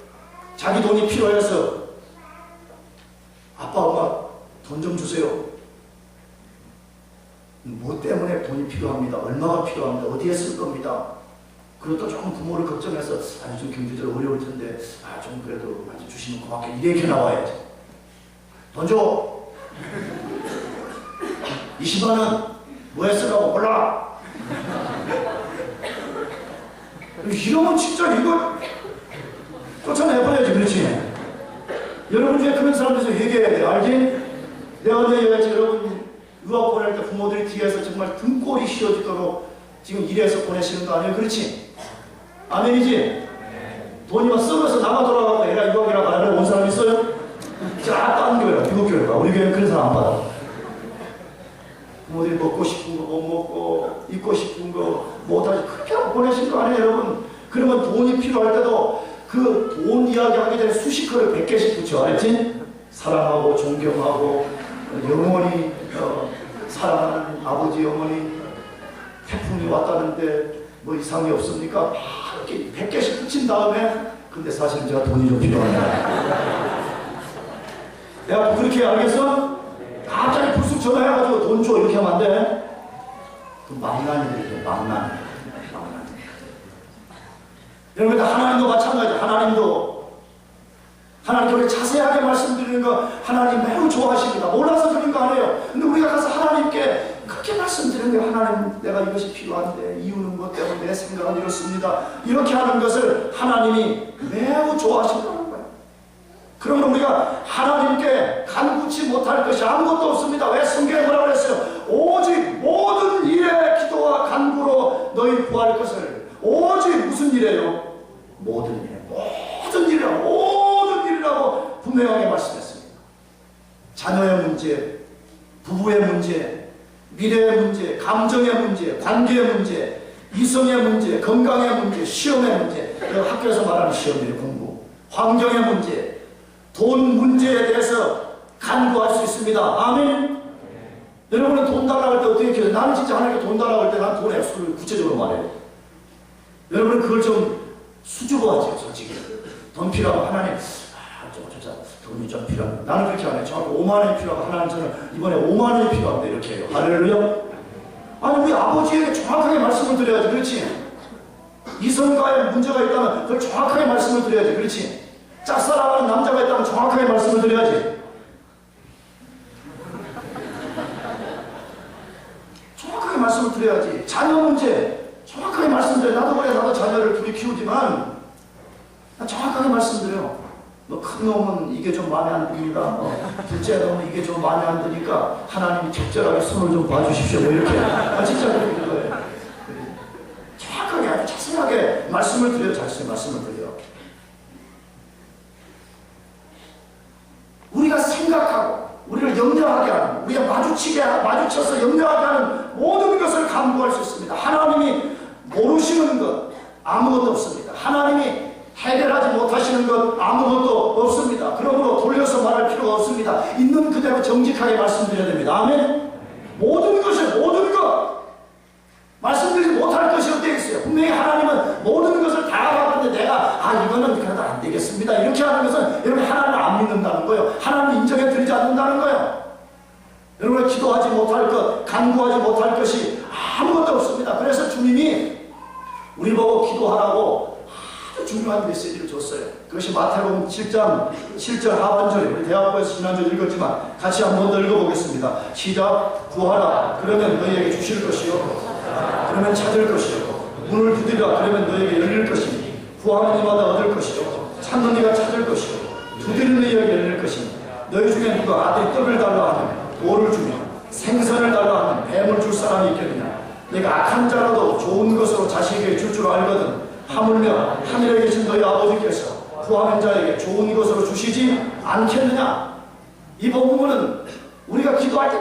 자기 돈이 필요해서 아빠, 엄마 돈 좀 주세요. 뭐 때문에 돈이 필요합니다. 얼마가 필요합니다. 어디에 쓸 겁니다. 그것도 조금 부모를 걱정해서 아니 좀 경제적으로 어려울 텐데 좀 그래도 많이 주시면 고맙게, 이렇게 나와야지. 돈 줘. 20만 원 뭐에 쓰라고 몰라. 이러면 진짜 이거 쫓아내버려야지. 그렇지? 여러분 중에 그런 사람들에서 회개해야 돼. 알지? 내가 언제 얘기했지? 여러분 유학 보낼 때 부모들이 뒤에서 정말 등골이 휘어지도록 지금 일해서 보내시는 거 아니에요? 그렇지? 아멘이지? 돈이 막 썩어서 남아 돌아가고 애가 유학이라고 안 하려고 온 사람 있어요? 자, 다른 교회라, 미국 교회가. 우리 교회는 그런 사람 안 받아. 부모들이 먹고 싶은 거 못 먹고, 입고 싶은 거 못하지, 그렇게 하고 보내신 거 아니에요, 여러분? 그러면 돈이 필요할 때도 그 돈 이야기 하기 전에 수식어를 100개씩 붙여. 알지? 사랑하고 존경하고 영원히 사랑하는 아버지, 어머니, 태풍이 왔다는데 뭐 이상이 없습니까? 막 이렇게 100개씩 붙인 다음에, 근데 사실은 제가 돈이 좀 필요합니다. 내가 그렇게 알겠어? 갑자기 불쑥 전화해가지고 돈 줘, 이렇게 하면 안 돼. 그 망난이들이죠, 망난. 여러분, 하나님도 마찬가지죠. 하나님께 우리 자세하게 말씀드리는 거 하나님 매우 좋아하십니다. 몰라서 그런 거 아니에요. 근데 우리가 가서 하나님께 그렇게 말씀드리는 게, 하나님 내가 이것이 필요한데 이유는 뭐 때문에 내 생각은 이렇습니다, 이렇게 하는 것을 하나님이 매우 좋아하신다는 거예요. 그러면 우리가 하나님께 간구치 못할 것이 아무것도 없습니다. 왜? 성경에 뭐라고 그랬어요? 오직 모든 일에 기도와 간구로 너희 구할 것을. 오직 무슨 일이에요? 모든 일에. 모든 일이라고 분명하게 말씀했습니다. 자녀의 문제, 부부의 문제, 미래의 문제, 감정의 문제, 관계의 문제, 이성의 문제, 건강의 문제, 시험의 문제, 학교에서 말하는 시험이에요. 공부, 환경의 문제, 돈 문제에 대해서 간구할 수 있습니다. 아멘. 여러분은 돈 달라고 할 때 어떻게 해요? 나는 진짜 하나님께 돈 달라고 할 때 난 돈 액수를 구체적으로 말해요. 여러분은 그걸 좀 수줍어하죠. 솔직히 돈 필요하고 하나님 진짜 돈이 좀 필요합니다. 나는 그렇게 안 해요. 정확히 5만 원이 필요하고 하나님 저는 이번에 5만 원이 필요합니다, 이렇게 해요. 할렐루야. 아니 우리 아버지에게 정확하게 말씀을 드려야지. 그렇지? 이성과의 문제가 있다면 그걸 정확하게 말씀을 드려야지. 그렇지? 짝사랑하는 남자가 있다면 정확하게 말씀을 드려야지. 정확하게 말씀을 드려야지. 자녀 문제 정확하게 말씀드려요. 나도 그래, 나도 자녀를 둘이 키우지만 정확하게 말씀드려요. 큰 놈은 이게 좀 마음에 안 듭니다. 둘째 놈은 이게 좀 마음에 안 드니까 하나님이 적절하게 손을 좀 봐주십시오. 이렇게. 진짜 그렇게 된 거예요. 정확하게 아주 자세하게 말씀을 드려요. 자세히 말씀을 드려요. 우리가 생각하고 우리를 염려하게 하는, 우리가 마주쳐서 염려하게 하는 모든 것을 감구할 수 있습니다. 하나님이 모르시는 것 아무것도 없습니다. 하나님이 해결하지 못하시는 것 아무것도 없습니다. 그러므로 돌려서 말할 필요가 없습니다. 있는 그대로 정직하게 말씀드려야 됩니다. 아멘. 모든 것 말씀드리지 못할 것이 어디에 있어요? 분명히 하나님은 모든 것을 다 알아봤는데 내가 이거는 그래도 안 되겠습니다 이렇게 하는 것은 여러분 하나님을 안 믿는다는 거예요. 하나님을 인정해 드리지 않는다는 거예요. 여러분 기도하지 못할 것, 간구하지 못할 것이 아무것도 없습니다. 그래서 주님이 우리 보고 기도하라고 아주 중요한 메시지를 줬어요. 그것이 마태복음 7장 7절 하반절에 우리 대학교에서 지난주 읽었지만 같이 한 번 더 읽어보겠습니다. 시작. 구하라 그러면 너희에게 주실 것이요 그러면 찾을 것이요 문을 두드리라 그러면 너희에게 열릴 것이니 구하는 이마다 얻을 것이요 찾는 이가 찾을 것이요 두드리는 이에게 열릴 것이니 너희 중에 누가 아들이 떡을 달라 하면 돌을 주며 생선을 달라 하면 뱀을 줄 사람이 있겠느냐. 내가 악한 자라도 좋은 것으로 자식에게 줄 줄 알거든 하물며 하늘에 계신 너희 아버지께서 구하는 자에게 좋은 것으로 주시지 않겠느냐. 이 본문은 우리가 기도할 때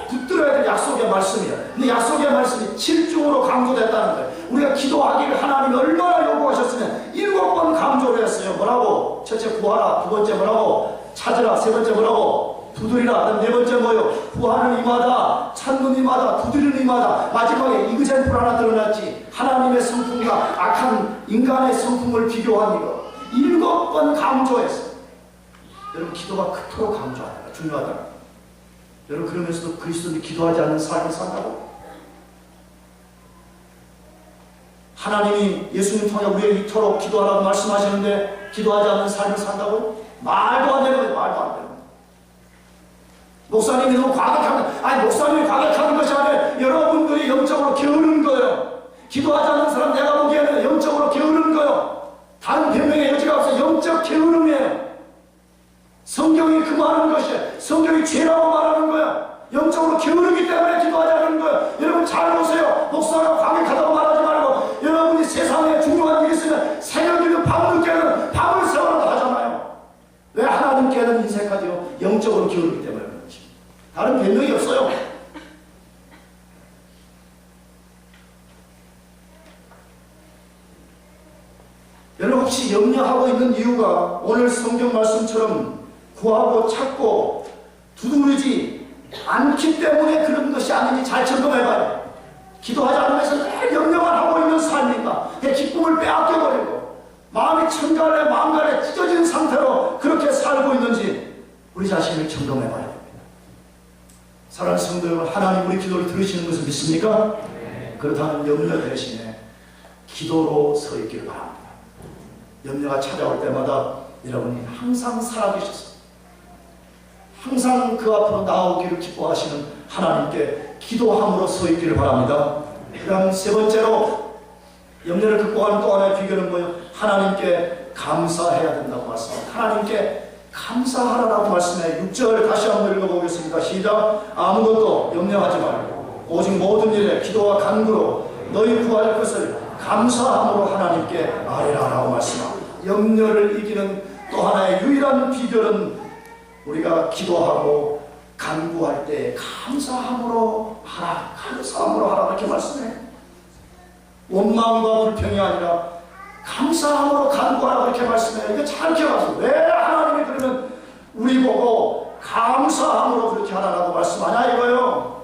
붙들어야 될 약속의 말씀이에요. 근데 약속의 말씀이 7중으로 강조됐다는 거예요. 우리가 기도하기를 하나님이 얼마나 요구하셨으면 7번 강조를 했어요. 뭐라고? 첫째 구하라, 두 번째 뭐라고? 찾으라, 세 번째 뭐라고? 두드리라, 네 번째 뭐요? 구하는 이마다, 찾는 이마다, 두드리는 이마다. 마지막에 이그젠플 하나 드러났지. 하나님의 성품과 악한 인간의 성품을 비교한 이거 7번 강조했어요. 여러분 기도가 그토록 강조하다, 중요하다. 여러분 그러면서도 그리스도인이 기도하지 않는 삶을 산다고? 하나님이 예수님 통해 우리에게 이토록 기도하라고 말씀하시는데 기도하지 않는 삶을 산다고? 말도 안 되는 거예요. 말도 안 되는 거예요. 목사님이 너무 과격하면 목사님이 과격하는 것이 아니라 여러분들이 영적으로 게으른 거예요. 기도하지 않는 사람 내가 보기에는 영적으로 게으른 거예요. 다른 변명의 여지가 없어요. 영적 게으름이에요. 성경이 그 말하는 것이에요. 성경이 죄라고 말하는 거예요. 영적으로 게으르기 때문에 기도하지 않는 거예요. 여러분 잘 보세요. 목사가 과격하다고 말하지 말고 여러분이 세상에 중요한 일이 있으면 새벽에는 밤늦게는 밤을 새워라도 하잖아요. 왜 하나님께는 인색하죠? 영적으로 게으르기 때문에 그렇지. 다른 변명이 없어요. 여러분 혹시 염려하고 있는 이유가 오늘 성경 말씀처럼 구하고 찾고 두드리지 않기 때문에 그런 것이 아닌지 잘 점검해봐요. 기도하지 않으면서 늘 염려만 하고 있는 삶인가? 내 기쁨을 빼앗겨버리고 마음이 천갈래 만갈래 찢어진 상태로 그렇게 살고 있는지 우리 자신을 점검해봐야 됩니다. 사랑하는 성도 여러분, 하나님 우리 기도를 들으시는 것을 믿습니까? 그렇다면 염려 대신에 기도로 서 있기를 바랍니다. 염려가 찾아올 때마다 여러분이 항상 살아계셔서 항상 그 앞으로 나오기를 기뻐하시는 하나님께 기도함으로 서 있기를 바랍니다. 그 다음 세 번째로 염려를 극복하는 또 하나의 비결은 뭐예요? 하나님께 감사해야 된다고 말씀합니다. 하나님께 감사하라고 말씀해 6절 다시 한번 읽어보겠습니다. 시작. 아무것도 염려하지 말고 오직 모든 일에 기도와 간구로 너희 구할 것을 감사함으로 하나님께 아뢰라라고 말씀합니다. 염려를 이기는 또 하나의 유일한 비결은 우리가 기도하고 간구할 때 감사함으로 하라, 감사함으로 하라 이렇게 말씀해요. 원망과 불평이 아니라 감사함으로 간구하라 그렇게 말씀해요. 이거 잘 기억하세요. 왜 하나님이 그러면 우리 보고 감사함으로 그렇게 하라라고 말씀하냐 이거요.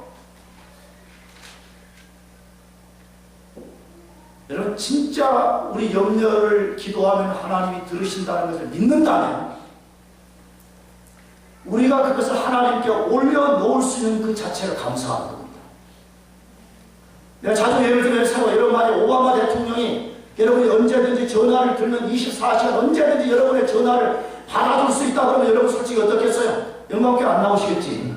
여러분 진짜 우리 염려를 기도하면 하나님이 들으신다는 것을 믿는다면 우리가 그것을 하나님께 올려놓을 수 있는 그 자체가 감사하는 겁니다. 내가 자주 예를 들면 여러분 만약 오바마 대통령이 여러분이 언제든지 전화를 들면 24시간 언제든지 여러분의 전화를 받아줄 수 있다 그러면 여러분 솔직히 어떻겠어요? 영광교회 안 나오시겠지.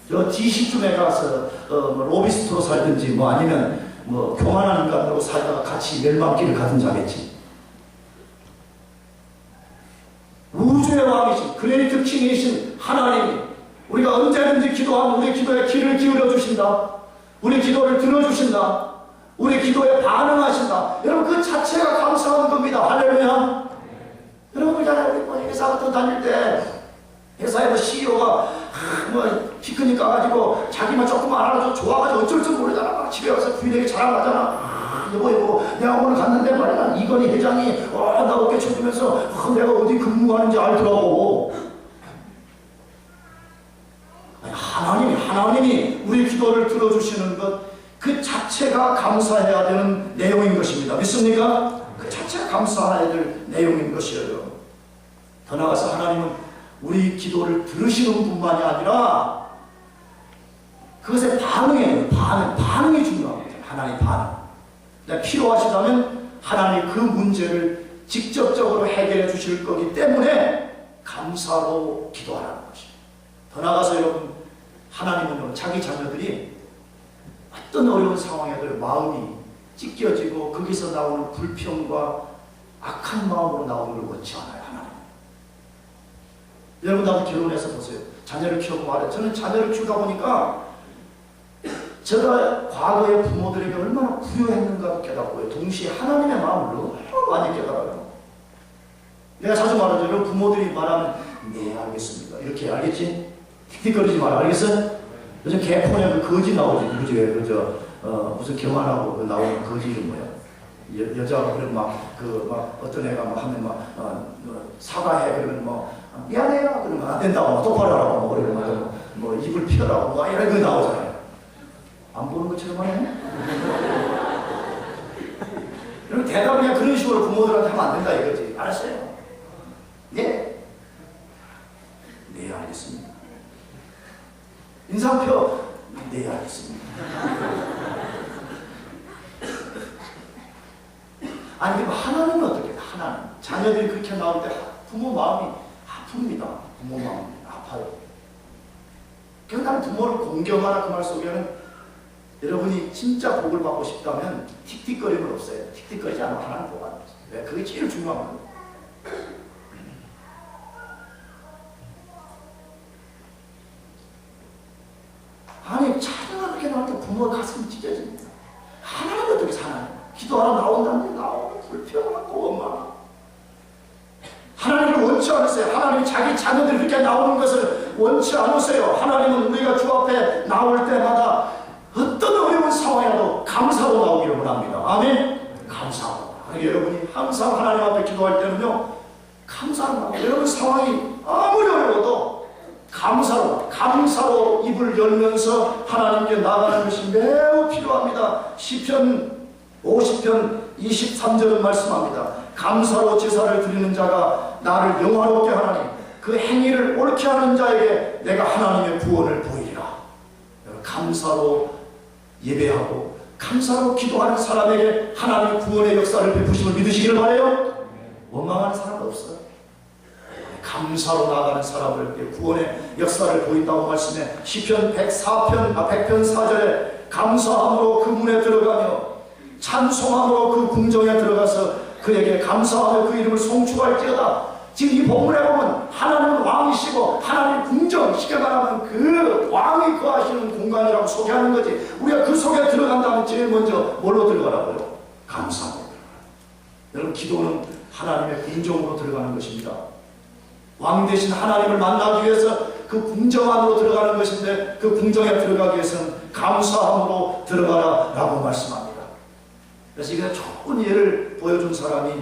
저 DC쯤에 가서 로비스트로 살든지 뭐 아니면 뭐 교만한 인간으로 살다가 같이 멸망길을 가든 자겠지. 우주의 왕이신 그레이트 킹이신 하나님이 우리가 언제든지 기도하면 우리 기도에 귀를 기울여 주신다. 우리 기도를 들어주신다. 우리 기도에 반응하신다. 여러분 그 자체가 감사하는 겁니다. 할렐루야. 여러분 있잖아요. 우리 뭐 회사 같은 다닐 때 회사에 뭐 CEO가 뭐 피크닉 가가지고 자기만 조금만 알아서 좋아가지고 어쩔 줄 모르잖아. 막 집에 와서 부인에게 자랑하잖아. 여보 내가 오늘 갔는데 말이야 이건희 회장이 나 어깨 쳐주면서 내가 어디 근무하는지 알더라고. 하나님이 우리 기도를 들어주시는 것 그 자체가 감사해야 되는 내용인 것입니다. 믿습니까? 그 자체가 감사해야 될 내용인 것이에요. 더 나아가서 하나님은 우리 기도를 들으시는 뿐만이 아니라 그것의 반응이 중요합니다. 하나님 반응. 필요하시다면 하나님 그 문제를 직접적으로 해결해 주실 거기 때문에 감사로 기도하라는 것입니다. 더 나아가서 여러분 하나님은 자기 자녀들이 어떤 어려운 상황에도 마음이 찢겨지고 거기서 나오는 불평과 악한 마음으로 나오는 걸 원치 않아요. 하나님. 여러분 나도 결혼해서 보세요. 자녀를 키우고 말해요. 저는 자녀를 키우다 보니까 제가 과거의 부모들에게 얼마나 부여했는가도 깨닫고요. 동시에 하나님의 마음을 너무 많이 깨달아요. 내가 자주 말하죠. 여러분 부모들이 말하면 네 알겠습니다. 이렇게 알겠지? 틱틱거리지 마라. 알겠어? 요즘 개폰에 그 거지 나오지. 그죠? 무슨 교만하고 나오는 거지 이름 뭐야? 여자가 그러면 막 어떤 애가 막 하면 사과해 그러면 미안해요 그러면 안 된다고 똑바로 하라고 그러면 뭐 입을 피하라고 막 이런 거 나오잖아요. 안 보는 것처럼 하네. 그럼 대답을 그냥 그런 식으로 부모들한테 하면 안 된다 이거지. 알았어요? 네? 네 알겠습니다. 인상표 네 알겠습니다. 아니 그럼 하나님은 어떻게 해? 하나님 자녀들이 그렇게 나올 때 부모 마음이 아픕니다. 부모 마음이 아파요. 그래서 나는 부모를 공경하라 그 말 속에는 여러분이 진짜 복을 받고 싶다면 틱틱거림은 없어요. 틱틱거리지 않으면 하나님 복 안 받아요. 왜? 그게 제일 중요한 거예요. 아니 자녀가 그렇게 나올 때 부모가 가슴이 찢어집니다. 하나님 어떻게 사나요? 기도하러 나온다는데 나오면 불평하고 엄마. 하나님을 원치 않으세요. 하나님이 자기 자녀들이 그렇게 나오는 것을 원치 않으세요. 하나님은 우리가 주 앞에 나올 때마다 어떤 어려운 상황이라도 감사로 나오기를 원합니다. 아멘? 감사로. 여러분이 항상 하나님 앞에 기도할 때는요 감사로 나와요. 여러분 상황이 아무리 어려워도 감사로 입을 열면서 하나님께 나가는 것이 매우 필요합니다. 시편 50편 23절은 말씀합니다. 감사로 제사를 드리는 자가 나를 영화롭게 하나니 그 행위를 옳게 하는 자에게 내가 하나님의 구원을 보이리라. 감사로 예배하고 감사로 기도하는 사람에게 하나님의 구원의 역사를 베푸심을 믿으시기를 바라요. 원망하는 사람은 없어요. 감사로 나아가는 사람들에게 구원의 역사를 보인다고 말씀해 시편 100편 4절에 감사함으로 그 문에 들어가며 찬송함으로 그 궁정에 들어가서 그에게 감사하며 그 이름을 송축할지어다. 지금 이 본문에 보면 하나님은 왕이시고 하나님 궁정, 쉽게 말하면 그 왕이 거하시는 공간이라고 소개하는 거지. 우리가 그 속에 들어간다면 제일 먼저 뭘로 들어가라고요? 감사로. 여러분 기도는 하나님의 궁정으로 들어가는 것입니다. 왕 대신 하나님을 만나기 위해서 그 궁정 안으로 들어가는 것인데 그 궁정에 들어가기 위해서는 감사함으로 들어가라 라고 말씀합니다. 그래서 이게 좋은 예를 보여준 사람이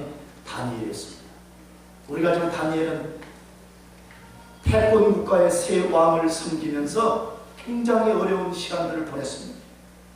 다니엘이었습니다. 우리가 지금 다니엘은 패권 국가의 새 왕을 섬기면서 굉장히 어려운 시간들을 보냈습니다.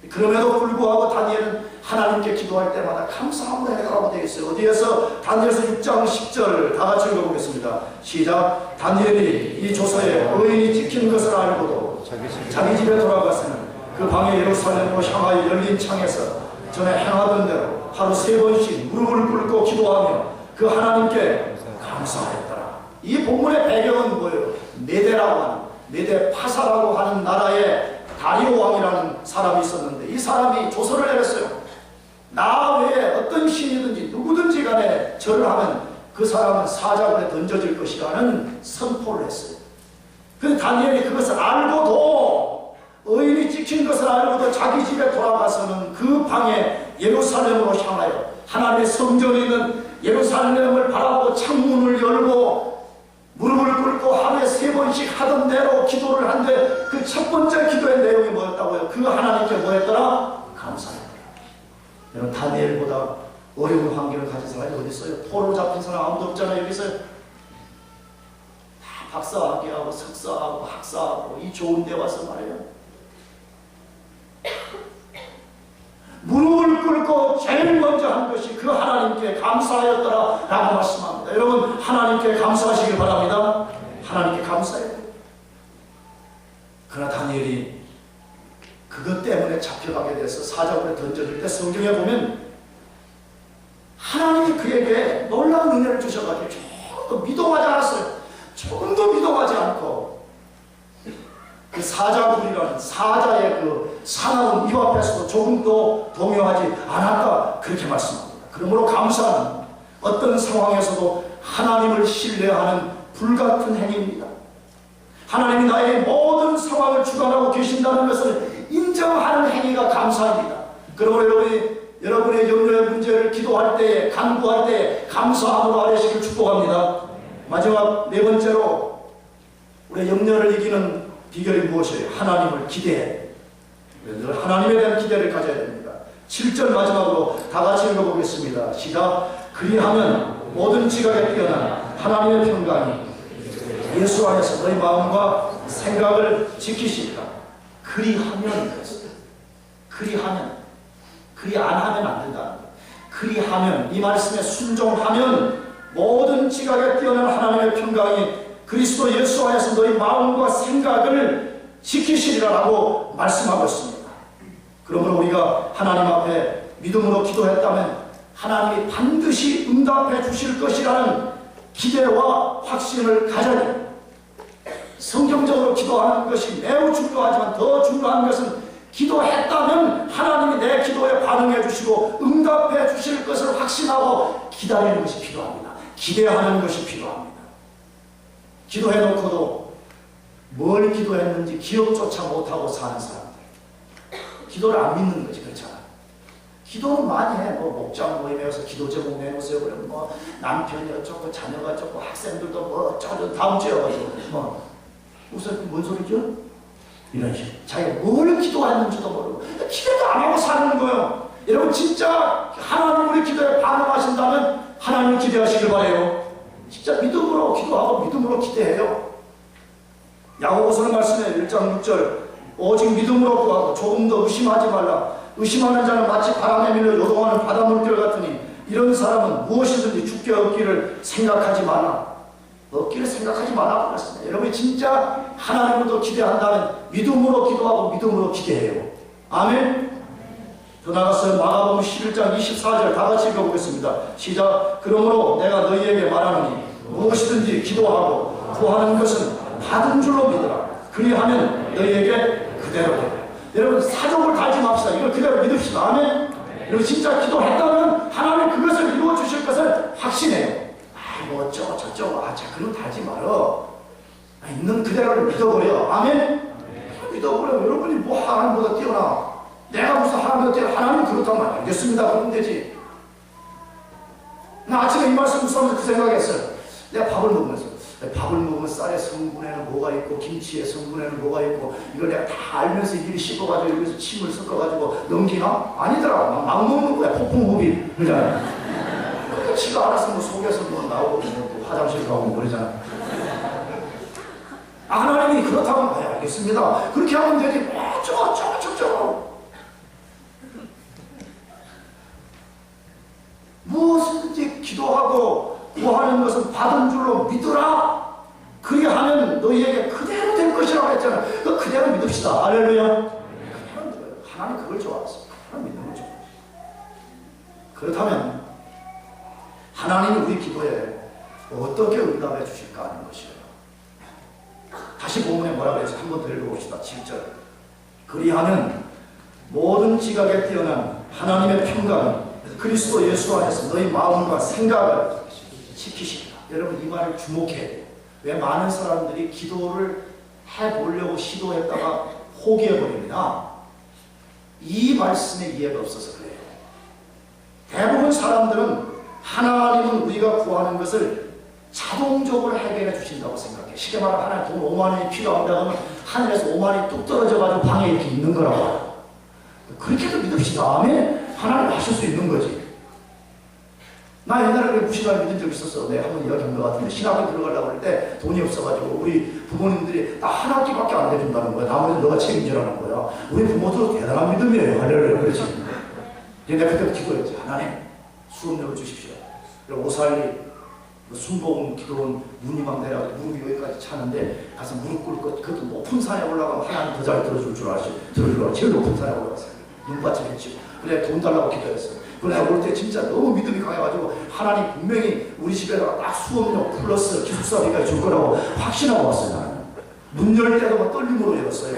그럼에도 불구하고 다니엘은 하나님께 기도할 때마다 감사함으로 해가라고 되어 있어요. 어디에서? 다니엘서 6장 10절 다 같이 읽어보겠습니다. 시작. 다니엘이 이 조서에 의인이 찍힌 것을 알고도 자기 집에 돌아가서는 그 방에 예루살렘으로 향하여 열린 창에서 전에 행하던 대로 하루 3번씩 무릎을 꿇고 기도하며 그 하나님께 감사했더라. 이 본문의 배경은 뭐예요? 메대라고 하는, 메대 파사라고 하는 나라의 다리오 왕이라는 사람이 있었는데 이 사람이 조서를 내렸어요. 나 외에 어떤 신이든지 누구든지 간에 절을 하면 그 사람은 사자굴에 던져질 것이라는 선포를 했어요. 근데 다니엘이 그것을 알고도, 의인이 찍힌 것을 알고도 자기 집에 돌아가서는 그 방에 예루살렘으로 향하여 하나님의 성전에 있는 예루살렘을 바라보고 창문을 열고 무릎을 꿇고 하루에 3번씩 하던 대로 기도를 한데, 그 첫 번째 기도의 내용이 뭐였다고요? 그 하나님께 뭐였더라? 감사했더라. 여러분, 다니엘보다 어려운 환경을 가진 사람이 어디 있어요? 포로 잡힌 사람 아무도 없잖아요. 여기서 다 박사학위하고 석사하고 학사하고 이 좋은 데 와서 말이에요, 무릎을 꿇고 제일 먼저 한 것이 그 하나님께 감사하였더라 라고 말씀합니다. 여러분, 하나님께 감사하시길 바랍니다. 하나님께 감사해야 돼요. 그러나 다니엘이 그것 때문에 잡혀가게 돼서 사자굴에 던져질 때 성경에 보면 하나님이 그에게 놀라운 은혜를 주셔가지고 조금도 미동하지 않았어요. 조금도 미동하지 않고 그 사자굴이라는 사자의 그 사나운 이 앞에서도 조금도 동요하지 않았다, 그렇게 말씀합니다. 그러므로 감사는 어떤 상황에서도 하나님을 신뢰하는 불같은 행위입니다. 하나님이 나의 모든 상황을 주관하고 계신다는 것을 인정하는 행위가 감사입니다. 그러므로 여러분의 염려의 문제를 기도할 때에, 간구할 때에 감사함으로 아뢰시길 축복합니다. 마지막 4번째로 우리의 염려를 이기는 비결이 무엇이에요? 하나님을 기대해. 늘 하나님에 대한 기대를 가져야 됩니다. 7절 마지막으로 다 같이 읽어보겠습니다. 시작. 그리하면 모든 지각에 뛰어난 하나님의 평강이 예수 안에서 너희 마음과 생각을 지키시리라. 그리하면, 그리 안 하면 안 된다는 거예요. 그리하면, 이 말씀에 순종하면 모든 지각에 뛰어난 하나님의 평강이 그리스도 예수 안에서 너희 마음과 생각을 지키시리라라고 말씀하고 있습니다. 그러므로 우리가 하나님 앞에 믿음으로 기도했다면 하나님이 반드시 응답해 주실 것이라는 기대와 확신을 가져야 됩니다. 성경적으로 기도하는 것이 매우 중요하지만 더 중요한 것은 기도했다면 하나님이 내 기도에 반응해 주시고 응답해 주실 것을 확신하고 기다리는 것이 필요합니다. 기대하는 것이 필요합니다. 기도해놓고도 뭘 기도했는지 기억조차 못하고 사는 사람들, 기도를 안 믿는 거지. 그렇잖아. 기도는 많이 해. 목장 모임에 와서 기도 제목 내놓으세요. 그러면 남편이 어쩌고 자녀가 어쩌고 학생들도 어쩌고 다음 주에 와가지고 무슨 뭔 소리죠? 이런 식으로 자기가 뭘 기도했는지도 모르고 기대도 안 하고 사는 거예요. 여러분, 진짜 하나님 우리 기도에 반응하신다면 하나님을 기대하시길 바래요. 진짜 믿음으로 기도하고 믿음으로 기대해요. 야고보서는 말씀에 1장 6절 오직 믿음으로 구하고 조금 더 의심하지 말라. 의심하는 자는 마치 바람에 밀려 요동하는 바다 물결 같으니 이런 사람은 무엇이든지 주께 얻기를 생각하지 말라. 얻기를 생각하지 말라고 말씀해요. 여러분이 진짜 하나님으로 기대한다면 믿음으로 기도하고 믿음으로 기대해요. 아멘. 더 나아가서 마가복음 11장 24절 다 같이 읽어보겠습니다. 시작. 그러므로 내가 너희에게 말하노니 무엇이든지 기도하고 구하는 것은 받은 줄로 믿으라. 그리하면 너희에게 그대로 되라. 여러분, 사족을 달지 맙시다. 이걸 그대로 믿읍시다. 아멘. 여러분, 진짜 기도했다면 하나님 그것을 이루어 주실 것을 확신해요. 뭐 어쩌고 저쩌고 자 그런 달지 말어. 있는 그대로를 믿어버려. 아멘. 믿어버려. 여러분이 뭐 하나님보다 뛰어나, 내가 무슨 하나님보다 뛰어나, 하나님 그렇다면 알겠습니다. 그러면 되지. 나 아침에 이 말씀 묵상하면서 그 생각했어요. 내가 밥을 먹으면 쌀의 성분에는 뭐가 있고 김치의 성분에는 뭐가 있고 이걸 내가 다 알면서 일일이 씹어가지고 여기서 침을 섞어가지고 넘기나? 아니더라. 막 먹는 거야. 폭풍흡입. 그러잖아. 그러니까 지가 알아서 뭐 속에서 뭐 나오고 뭐 화장실 가고 뭐 그러잖아. 하나님이 그렇다면 알겠습니다. 그렇게 하면 되지. 어쩌고 무엇이든지 기도하고 구하는 것은 받은 줄로 믿으라. 그리하면 너희에게 그대로 될 것이라고 했잖아. 그대로 믿읍시다. 할렐루야. 하나님 그걸 좋아하세요. 하나님 믿는 걸 좋아하세요. 그렇다면 하나님이 우리 기도에 어떻게 응답해 주실까 하는 것이에요. 다시 본문에 뭐라고 했지? 한번 더 읽어봅시다. 7절. 그리하면 모든 지각에 뛰어난 하나님의 평강이 그리스도 예수 안에서 너희 마음과 생각을 지키십니다. 여러분 이 말을 주목해야 돼요. 왜 많은 사람들이 기도를 해보려고 시도했다가 포기해버립니다. 이 말씀에 이해가 없어서 그래요. 대부분 사람들은 하나님은 우리가 구하는 것을 자동적으로 해결해 주신다고 생각해. 쉽게 말하면 하나님 돈 5만 원이 필요합니다 하면 하늘에서 5만 원이 뚝 떨어져가지고 방에 이렇게 있는 거라고 해요. 그렇게도 믿읍시다. 아멘. 하나님 하실 수 있는 거지. 나 옛날에 그렇게 무시하게 믿은 적 있었어. 내가 한번 이야기한 것 같은데 신학교 들어가려고 할 때 돈이 없어가지고 우리 부모님들이 나 한 학기밖에 안 해준다는 거야. 나머지 너가 책임지라는 거야. 우리 부모도 대단한 믿음이에요. 할렐루야. 그렇지. 내가 그때부터 기도했지. 하나님 수업료를 주십시오. 오살리 순복음 기도원 눈이 막 내려 무릎이 여기까지 차는데 가서 무릎 꿇고 그것도 높은 산에 올라가면 하나님 더 잘 들어줄 줄 알았지. 들어주라. 제일 높은 산에 올라갔어요. 눈밭을 했지. 그래 돈 달라고 기도했어. 그래 내가 올 때 진짜 너무 믿음이 강해가지고 하나님 분명히 우리 집에다가 딱 수업료 플러스 기숙사비까지 줄 거라고 확신하고 왔어요. 나는. 문 열 때도 막 떨림으로 열었어요.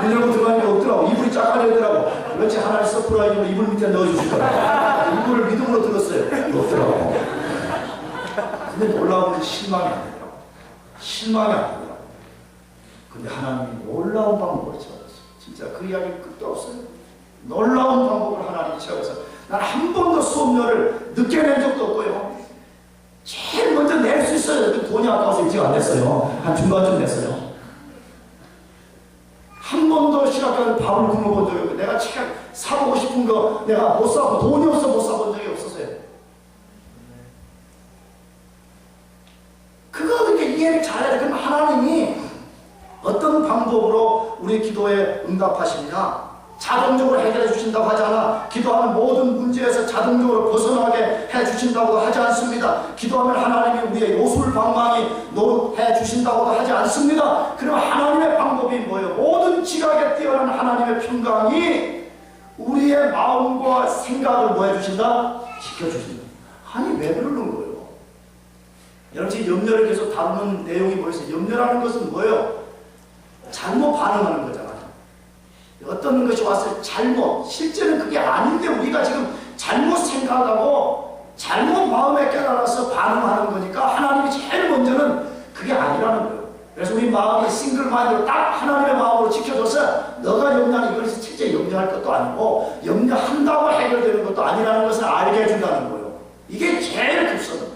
문 열고 들어가니까 없더라고. 이불이 짝가려더라고. 그렇지 하나님 서프라이즈로 이불 밑에 넣어주실 거라고. 이불을 믿음으로 들었어요. 없더라고. 근데 놀라운 실망이 안 되더라고. 실망이 안 되더라고. 근데 하나님이 놀라운 방법을 채워줬어요. 진짜 그 이야기는 끝도 없어요. 놀라운 방법을 하나님이 채워서 난 한 번도 수업료를 늦게 낸 적도 없고요. 제일 먼저 낼 수 있어요. 돈이 아까워서 일찍 안 냈어요. 한 중간쯤 냈어요. 한 번도 신학교를 밥을 굶어본 적이 없고 내가 책 사보고 싶은 거 내가 못 사고 돈이 없어 못 사본 적이 없었어요. 그거 그렇게 이해를 잘해야 돼. 그럼 하나님이 어떤 방법으로 우리 기도에 응답하시냐? 자동적으로 해결해 주신다고 하지 않아. 기도하는 모든 문제에서 자동적으로 벗어나게 해 주신다고 하지 않습니다. 기도하면 하나님이 우리의 요술방망이 노릇해 주신다고도 하지 않습니다. 그럼 하나님의 방법이 뭐예요? 모든 지각에 뛰어난 하나님의 평강이 우리의 마음과 생각을 뭐 해주신다? 지켜주신다. 아니 왜 그러는 거예요? 여러분 지금 염려를 계속 다루는 내용이 뭐였어요? 염려라는 것은 뭐예요? 잘못 반응하는 거잖아요. 어떤 것이 왔을 잘못, 실제는 그게 아닌데 우리가 지금 잘못 생각하고 잘못 마음에 깨달아서 반응하는 거니까 하나님이 제일 먼저는 그게 아니라는 거예요. 그래서 우리 마음을 싱글 마인드로 딱 하나님의 마음으로 지켜줘서 너가 염려하는 이것이 실제 염려할 것도 아니고 염려한다고 해결되는 것도 아니라는 것을 알게 해준다는 거예요. 이게 제일 급선입니다.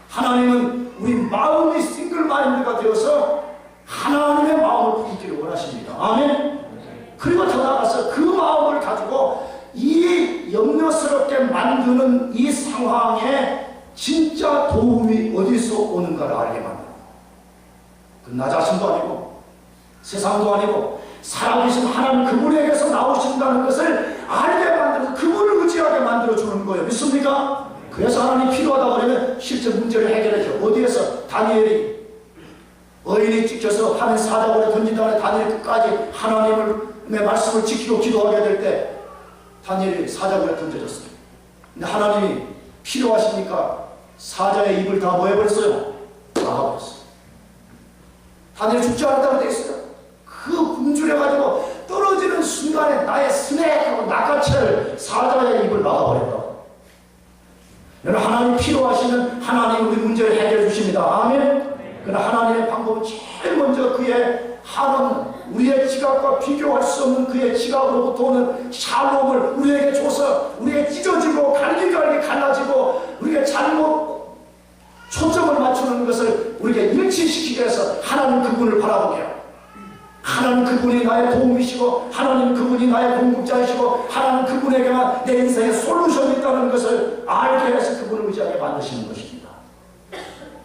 하나님은 우리 마음이 싱글 마인드가 되어서 하나님의 마음을 품기를 원하십니다. 아멘. 그리고 더 나아가서 그 마음을 가지고 이 염려스럽게 만드는 이 상황에 진짜 도움이 어디서 오는가를 알게 만듭니다. 나 자신도 아니고 세상도 아니고 살아계신 하나님 그분에게서 나오신다는 것을 알게 만들어서 그분을 의지하게 만들어주는 거예요. 믿습니까? 그래서 하나님이 필요하다고 그러면 실제 문제를 해결해줘. 어디에서? 다니엘이 어인이 찍혀서 하늘 사자굴에 던진 다음에 다니엘이 끝까지 하나님의 말씀을 지키고 기도하게 될 때 다니엘이 사자굴에 던져졌어요. 근데 하나님이 필요하시니까 사자의 입을 다 뭐 해버렸어요? 막아버렸어요. 다니엘이 죽지 않았다고 되어 있어요. 그 굶주려가지고 떨어지는 순간에 나의 스낵하고 낚아채를 사자의 입을 막아버렸다고. 여러분 하나님 필요하시면 하나님 우리 문제를 해결해 주십니다. 아멘. 그러나 하나님의 방법은 제일 먼저 그의 한없는 우리의 지각과 비교할 수 없는 그의 지각으로부터 오는 샬롬을 우리에게 줘서 우리에게 찢어지고 갈기갈기 갈라지고 우리가 잘못 초점을 맞추는 것을 우리에게 일치시키게 해서 하나님 그분을 바라보게 하고 하나님 그분이 나의 도움이시고 하나님 그분이 나의 공급자이시고 하나님 그분에게만 내 인생에 솔루션이 있다는 것을 알게 해서 그분을 의지하게 만드시는 것입니다.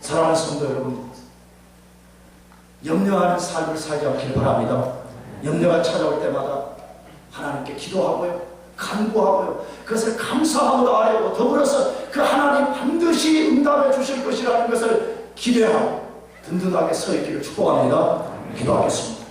사랑하는 성도 여러분, 염려하는 삶을 살지 않길 바랍니다. 염려가 찾아올 때마다 하나님께 기도하고요, 간구하고요, 그것을 감사함으로 아뢰고 더불어서 그 하나님 반드시 응답해 주실 것이라는 것을 기대하고 든든하게 서 있기를 축복합니다. 기도하겠습니다.